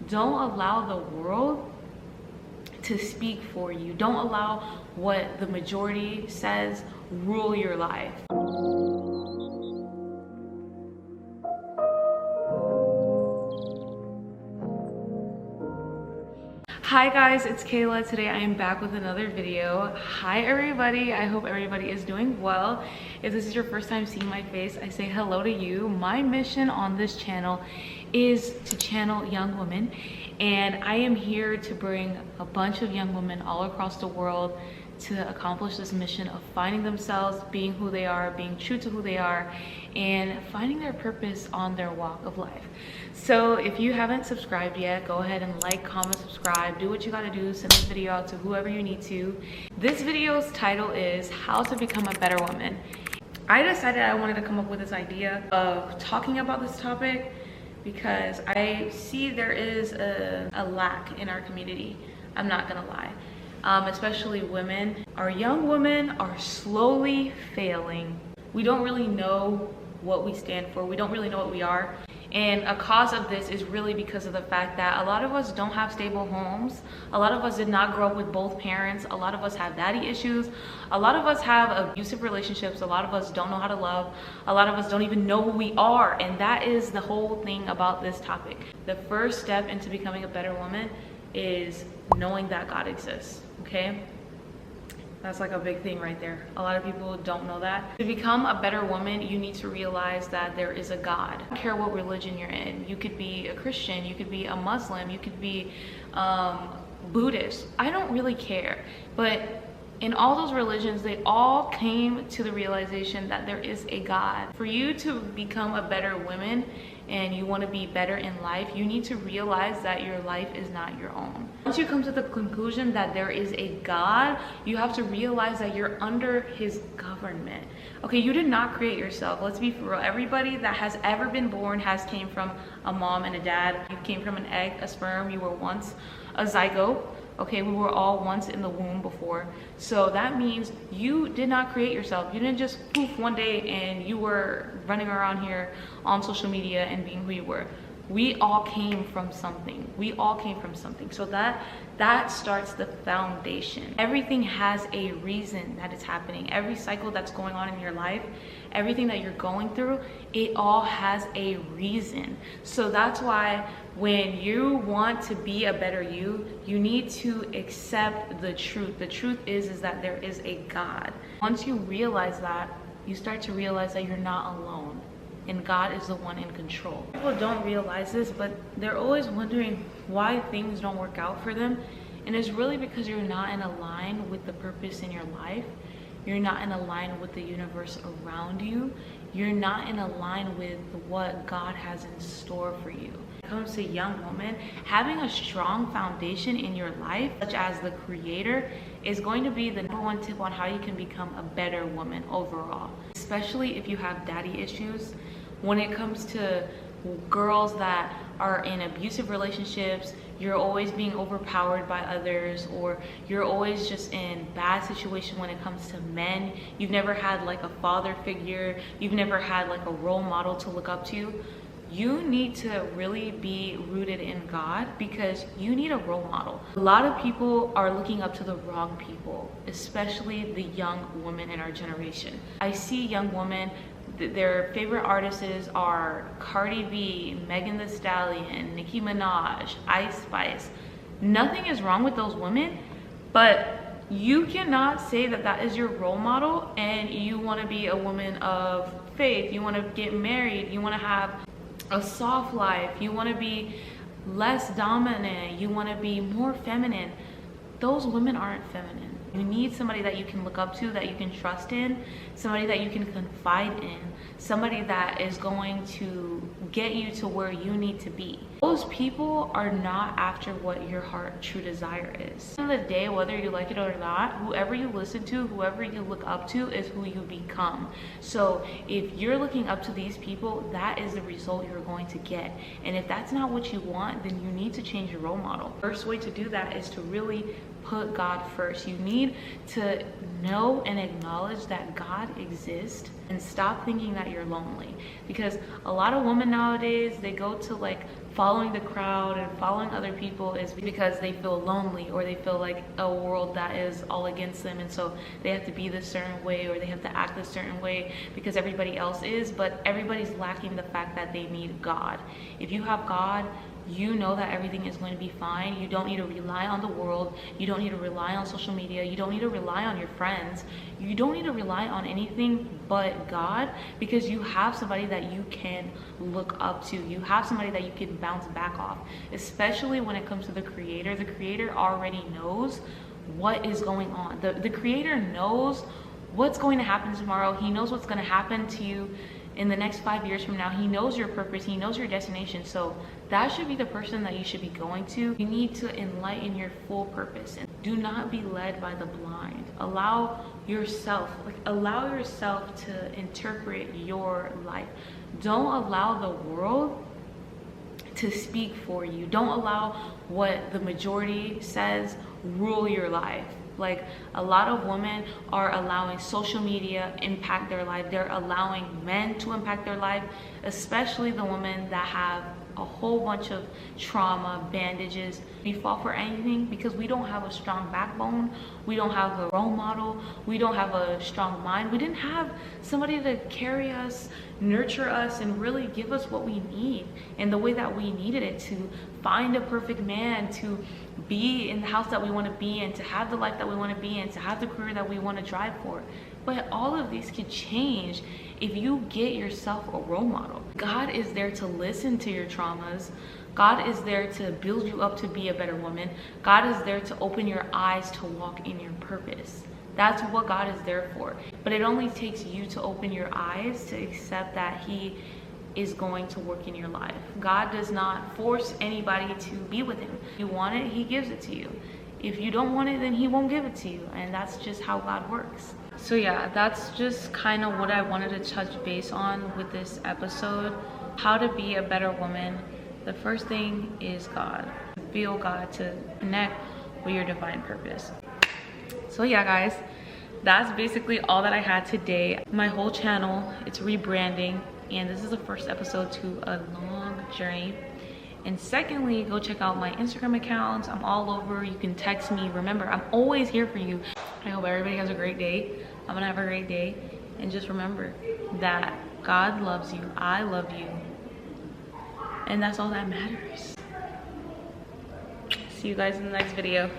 Don't allow the world to speak for you. Don't allow what the majority says rule your life. Hi guys, it's Kayla. Today I am back with another video. Hi everybody, I hope everybody is doing well. If this is your first time seeing my face, I say hello to you. My mission on this channel is to channel young women, and I am here to bring a bunch of young women all across the world to accomplish this mission of finding themselves, being who they are, being true to who they are, and finding their purpose on their walk of life. So if you haven't subscribed yet, go ahead and like, comment, subscribe, do what you gotta do, send this video out to whoever you need to. This video's title is How to Become a Better Woman. I decided I wanted to come up with this idea of talking about this topic because I see there is a lack in our community. I'm not gonna lie. Especially women. Our young women are slowly failing. We don't really know what we stand for. We don't really know what we are. And a cause of this is really because of the fact that a lot of us don't have stable homes. A lot of us did not grow up with both parents. A lot of us have daddy issues. A lot of us have abusive relationships. A lot of us don't know how to love. A lot of us don't even know who we are. And that is the whole thing about this topic. The first step into becoming a better woman is knowing that God exists, okay? That's like a big thing right there. A lot of people don't know that. To become a better woman, you need to realize that there is a God. I don't care what religion you're in. You could be a Christian, you could be a Muslim, you could be Buddhist. I don't really care. But in all those religions, they all came to the realization that there is a God. For you to become a better woman and you want to be better in life, you need to realize that your life is not your own. Once you come to the conclusion that there is a God, you have to realize that you're under his government. Okay, you did not create yourself. Let's be for real. Everybody that has ever been born has came from a mom and a dad. You came from an egg, a sperm. You were once a zygote. Okay, we were all once in the womb before. So that means you did not create yourself. You didn't just poof one day and you were running around here on social media and being who you were. We all came from something. We all came from something. So that starts the foundation. Everything has a reason that it's happening. Every cycle that's going on in your life, everything that you're going through, it all has a reason. So that's why when you want to be a better you, you need to accept the truth. The truth is that there is a God. Once you realize that, you start to realize that you're not alone. And God is the one in control. People don't realize this, but they're always wondering why things don't work out for them. And it's really because you're not in a line with the purpose in your life. You're not in a line with the universe around you. You're not in a line with what God has in store for you. When it comes to young women, having a strong foundation in your life, such as the Creator, is going to be the #1 tip on how you can become a better woman overall. Especially if you have daddy issues. When it comes to girls that are in abusive relationships, you're always being overpowered by others, or you're always just in bad situation when it comes to men. You've never had like a father figure. You've never had like a role model to look up to. You need to really be rooted in God because you need a role model. A lot of people are looking up to the wrong people, especially the young women in our generation. I see young women, their favorite artists are Cardi B, Megan Thee Stallion, Nicki Minaj, Ice Spice. Nothing is wrong with those women, but you cannot say that that is your role model and you want to be a woman of faith. You want to get married. You want to have a soft life. You want to be less dominant. You want to be more feminine. Those women aren't feminine. You need somebody that you can look up to, that you can trust in, somebody that you can confide in, somebody that is going to get you to where you need to be. Those people are not after what your heart true desire is. At the end of the day, whether you like it or not, whoever you listen to, whoever you look up to is who you become. So if you're looking up to these people, that is the result you're going to get. And if that's not what you want, then you need to change your role model. First way to do that is to really put God first. You need to know and acknowledge that God exists and stop thinking that you're lonely. Because a lot of women nowadays, they go to like following the crowd and following other people is because they feel lonely, or they feel like a world that is all against them, and so they have to be this certain way, or they have to act a certain way because everybody else is. But everybody's lacking the fact that they need God. If you have God, you know that everything is going to be fine. You don't need to rely on the world. You don't need to rely on social media. You don't need to rely on your friends. You don't need to rely on anything but God, because you have somebody that you can look up to. You have somebody that you can bounce back off, especially when it comes to the Creator. The Creator already knows what is going on. The Creator knows what's going to happen tomorrow. He knows what's going to happen to you in the next 5 years from now. He knows your purpose. He knows your destination. So that should be the person that you should be going to. You need to enlighten your full purpose, and do not be led by the blind. Allow yourself to interpret your life. Don't allow the world to speak for you. Don't allow what the majority says rule your life. Like, a lot of women are allowing social media impact their life. They're allowing men to impact their life, especially the women that have a whole bunch of trauma, bandages. We fall for anything because we don't have a strong backbone. We don't have a role model. We don't have a strong mind. We didn't have somebody to carry us, nurture us, and really give us what we need in the way that we needed it, to find a perfect man, to be in the house that we want to be in, to have the life that we want to be in, to have the career that we want to drive for. But all of these can change if you get yourself a role model. God is there to listen to your traumas. God is there to build you up to be a better woman. God is there to open your eyes to walk in your purpose. That's what God is there for. But it only takes you to open your eyes to accept that He is going to work in your life. God does not force anybody to be with Him. If you want it, He gives it to you. If you don't want it, then He won't give it to you. And that's just how God works. So yeah, that's just kind of what I wanted to touch base on with this episode. How to be a better woman. The first thing is God. Feel God, to connect with your divine purpose. So yeah, guys, that's basically all that I had today. My whole channel, it's rebranding, and this is the first episode to a long journey. And secondly, go check out my Instagram accounts. I'm all over. You can text me. Remember, I'm always here for you. I hope everybody has a great day. I'm gonna have a great day. And just remember that God loves you. I love you. And that's all that matters. See you guys in the next video.